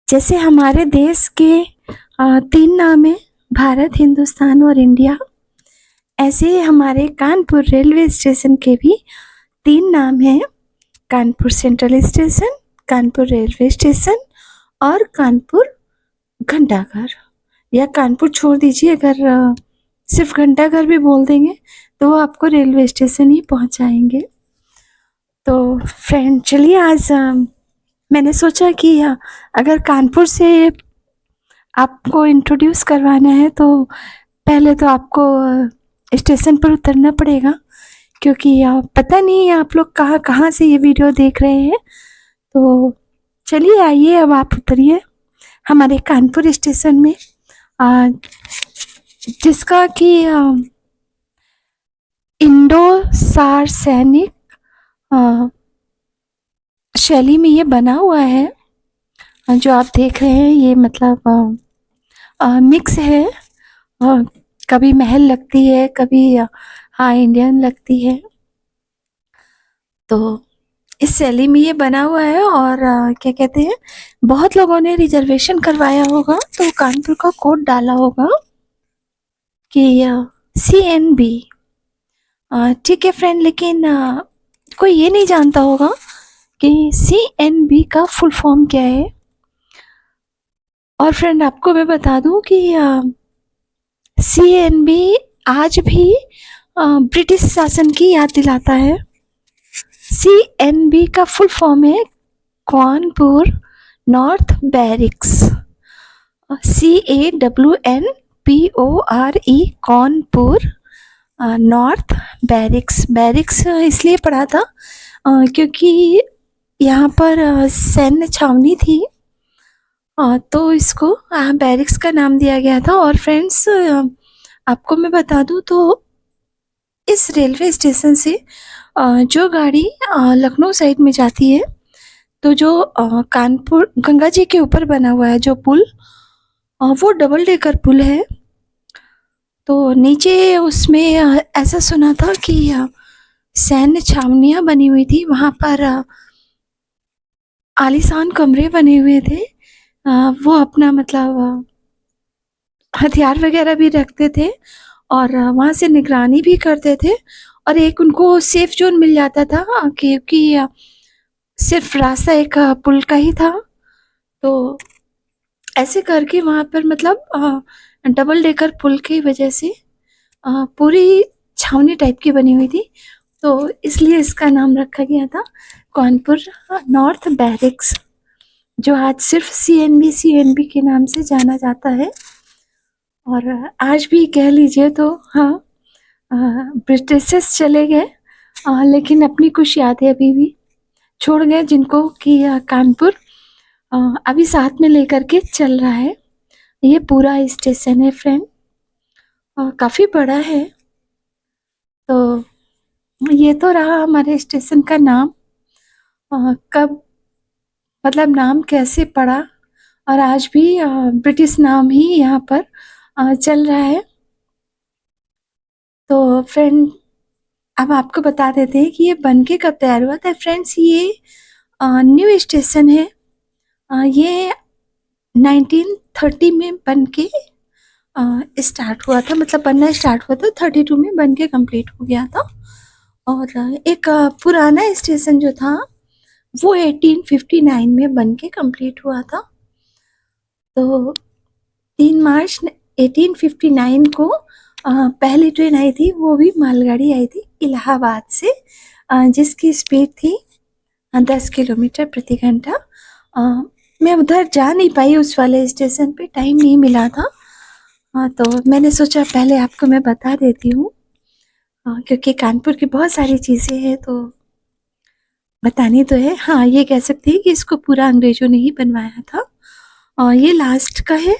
जैसे हमारे देश के 3 नाम हैं, भारत, हिंदुस्तान और इंडिया। ऐसे ही हमारे कानपुर रेलवे स्टेशन के भी 3 नाम हैं, Kanpur central station, Kanpur railway station और कानपुर घंटाघर। या कानपुर छोड़ दीजिए, अगर सिर्फ घंटाघर भी बोल देंगे तो वो आपको रेलवे स्टेशन ही पहुंचाएंगे। तो फ्रेंड, चलिए आज मैंने सोचा कि अगर कानपुर से आपको इंट्रोड्यूस करवाना है तो पहले तो आपको स्टेशन पर उतरना पड़ेगा, क्योंकि पता नहीं आप लोग कहाँ कहाँ से ये वीडियो देख रहे हैं। तो चलिए आइए, अब आप उतरिए हमारे कानपुर स्टेशन में, जिसका कि इंडो सार सैनिक शैली में ये बना हुआ है। जो आप देख रहे हैं ये मतलब मिक्स है, कभी महल लगती है, कभी हाँ इंडियन लगती है। तो इस शैली में ये बना हुआ है और क्या कहते हैं, बहुत लोगों ने रिजर्वेशन करवाया होगा तो कानपुर का कोड डाला होगा कि CNB। ठीक है फ्रेंड, लेकिन कोई ये नहीं जानता होगा कि CNB का फुल फॉर्म क्या है। और फ्रेंड, आपको मैं बता दूं कि CNB आज भी ब्रिटिश शासन की याद दिलाता है। CNB का फुल फॉर्म है Kanpur north barracks, CANNPORE, Kanpur north barracks. Barracks इसलिए पढ़ा था क्योंकि यहाँ पर सैन्य छावनी थी, तो इसको बैरिक्स का नाम दिया गया था। और फ्रेंड्स, आपको मैं बता दूं तो इस रेलवे स्टेशन से जो गाड़ी लखनऊ साइड में जाती है, तो जो कानपुर गंगा जी के ऊपर बना हुआ है जो पुल, वो डबल डेकर पुल है। तो नीचे उसमें ऐसा सुना था कि सैन्य छावनियाँ बनी हुई थी, वहाँ पर आलीशान कमरे बने हुए थे। वो अपना मतलब हथियार वगैरह भी रखते थे और वहाँ से निगरानी भी करते थे। और एक उनको सेफ जोन मिल जाता था क्योंकि सिर्फ रास्ता एक पुल का ही था। तो ऐसे करके वहाँ पर मतलब डबल डेकर पुल की वजह से पूरी छावनी टाइप की बनी हुई थी, तो इसलिए इसका नाम रखा गया था कानपुर नॉर्थ बैरिक्स, जो आज सिर्फ CNB के नाम से जाना जाता है। और आज भी कह लीजिए तो हाँ, ब्रिटिशर्स चले गए, लेकिन अपनी कुछ यादें अभी भी छोड़ गए, जिनको कि कानपुर अभी साथ में लेकर के चल रहा है। ये पूरा स्टेशन है फ्रेंड, काफ़ी बड़ा है। तो ये तो रहा हमारे स्टेशन का नाम। कब मतलब नाम कैसे पड़ा, और आज भी ब्रिटिश नाम ही यहाँ पर चल रहा है। तो फ्रेंड, अब आपको बता देते हैं कि ये बन के कब तैयार हुआ था। फ्रेंड्स, ये न्यू स्टेशन है। ये 1930 में बन के स्टार्ट हुआ था, मतलब बनना स्टार्ट हुआ था, 32 में बन के कंप्लीट हो गया था। और एक पुराना स्टेशन जो था वो 1859 में बन के कंप्लीट हुआ था। तो 3 मार्च 1859 को पहली ट्रेन आई थी, वो भी मालगाड़ी आई थी इलाहाबाद से, जिसकी स्पीड थी 10 किलोमीटर प्रति घंटा। मैं उधर जा नहीं पाई, उस वाले स्टेशन पे टाइम नहीं मिला था। तो मैंने सोचा पहले आपको मैं बता देती हूँ, क्योंकि कानपुर की बहुत सारी चीज़ें हैं तो बतानी तो है। हाँ, ये कह सकती है कि इसको पूरा अंग्रेजों ने ही बनवाया था। और ये लास्ट का है,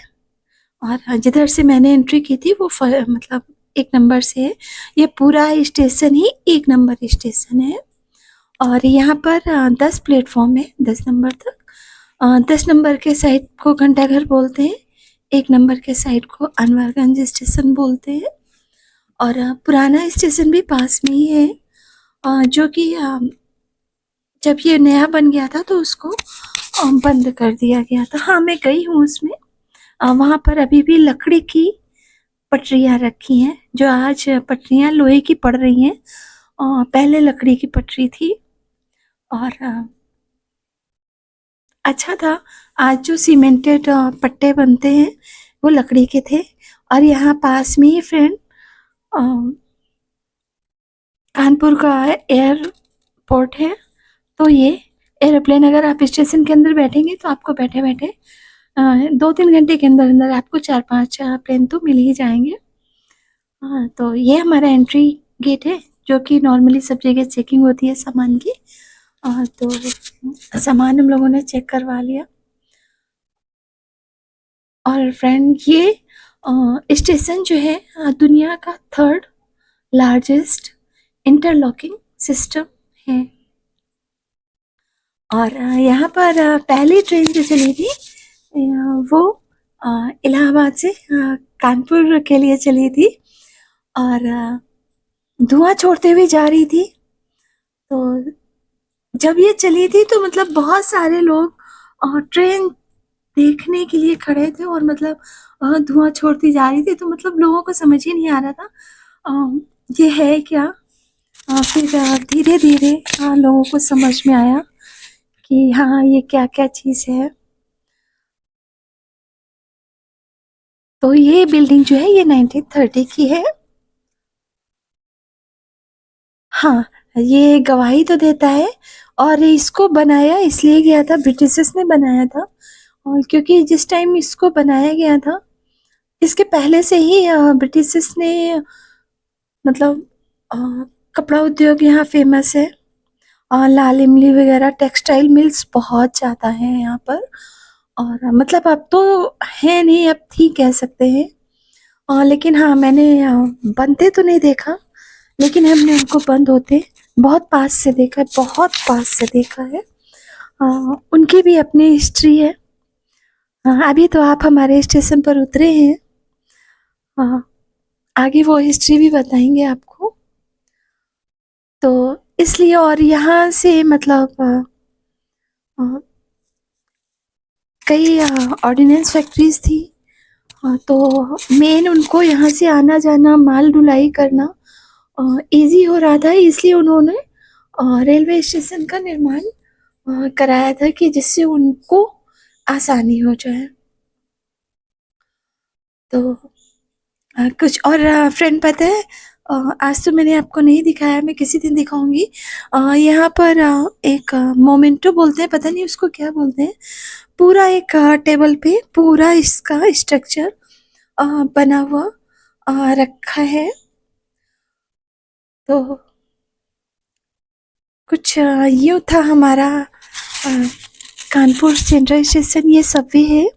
और जिधर से मैंने एंट्री की थी वो मतलब 1 नंबर से है। ये पूरा स्टेशन ही 1 नंबर स्टेशन है। और यहाँ पर 10 प्लेटफॉर्म है, 10 नंबर तक। 10 नंबर के साइड को घंटाघर बोलते हैं, 1 नंबर के साइड को अनवरगंज स्टेशन बोलते हैं। और पुराना स्टेशन भी पास में ही है, जो कि जब ये नया बन गया था तो उसको बंद कर दिया गया था। हाँ, मैं गई हूँ उसमें। वहाँ पर अभी भी लकड़ी की पटरियाँ रखी हैं, जो आज पटरियाँ लोहे की पड़ रही हैं। पहले लकड़ी की पटरी थी और अच्छा था। आज जो सीमेंटेड पट्टे बनते हैं वो लकड़ी के थे। और यहाँ पास में ही फ्रेंड कानपुर का एयरपोर्ट है। तो ये एरोप्लेन अगर आप स्टेशन के अंदर बैठेंगे तो आपको बैठे बैठे 2-3 घंटे के अंदर अंदर आपको 4-5 प्लेन तो मिल ही जाएंगे। तो ये हमारा एंट्री गेट है, जो कि नॉर्मली सब जगह चेकिंग होती है सामान की। तो सामान हम लोगों ने चेक करवा लिया। और फ्रेंड ये स्टेशन जो है दुनिया का 3rd लार्जेस्ट इंटरलॉकिंग सिस्टम है। और यहाँ पर पहली ट्रेन जो चली थी वो इलाहाबाद से कानपुर के लिए चली थी और धुआं छोड़ते हुए जा रही थी। तो जब ये चली थी तो मतलब बहुत सारे लोग ट्रेन देखने के लिए खड़े थे और मतलब धुआं छोड़ती जा रही थी। तो मतलब लोगों को समझ ही नहीं आ रहा था ये है क्या। फिर धीरे धीरे लोगों को समझ में आया कि हाँ ये क्या क्या चीज़ है। तो ये बिल्डिंग जो है ये 1930 की है। हाँ, ये गवाही तो देता है। और इसको बनाया इसलिए गया था, ब्रिटिशर्स ने बनाया था। और क्योंकि जिस टाइम इसको बनाया गया था इसके पहले से ही ब्रिटिशर्स ने मतलब अ, कपड़ा उद्योग यहाँ फेमस है। लाल इमली वगैरह टेक्सटाइल मिल्स बहुत ज़्यादा हैं यहाँ पर। और मतलब अब तो है नहीं, अब थी कह सकते हैं। लेकिन हाँ मैंने बनते तो नहीं देखा, लेकिन हमने उनको बंद होते बहुत पास से देखा है, बहुत पास से देखा है। उनकी भी अपनी हिस्ट्री है। अभी तो आप हमारे स्टेशन पर उतरे हैं, आगे वो हिस्ट्री भी बताएंगे आपको। तो इसलिए और यहाँ से मतलब कई ऑर्डिनेंस फैक्ट्रीज थी। तो मेन उनको यहाँ से आना जाना माल ढुलाई करना इजी हो रहा था, इसलिए उन्होंने रेलवे स्टेशन का निर्माण कराया था कि जिससे उनको आसानी हो जाए। तो कुछ और फ्रेंड पता है, आज तो मैंने आपको नहीं दिखाया, मैं किसी दिन दिखाऊंगी। यहाँ पर एक मोमेंटो बोलते हैं, पता नहीं उसको क्या बोलते हैं। पूरा एक टेबल पे पूरा इसका स्ट्रक्चर बना हुआ रखा है। तो कुछ यूँ था हमारा कानपुर सेंट्रल स्टेशन। ये सबवे है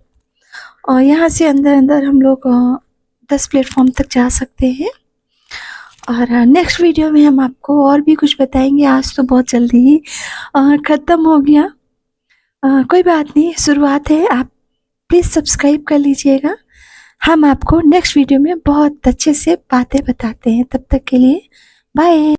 और यहाँ से अंदर अंदर हम लोग 10 प्लेटफॉर्म तक जा सकते हैं। और नेक्स्ट वीडियो में हम आपको और भी कुछ बताएंगे। आज तो बहुत जल्दी ही ख़त्म हो गया। कोई बात नहीं, शुरुआत है। आप प्लीज़ सब्सक्राइब कर लीजिएगा। हम आपको नेक्स्ट वीडियो में बहुत अच्छे से बातें बताते हैं। तब तक के लिए बाय।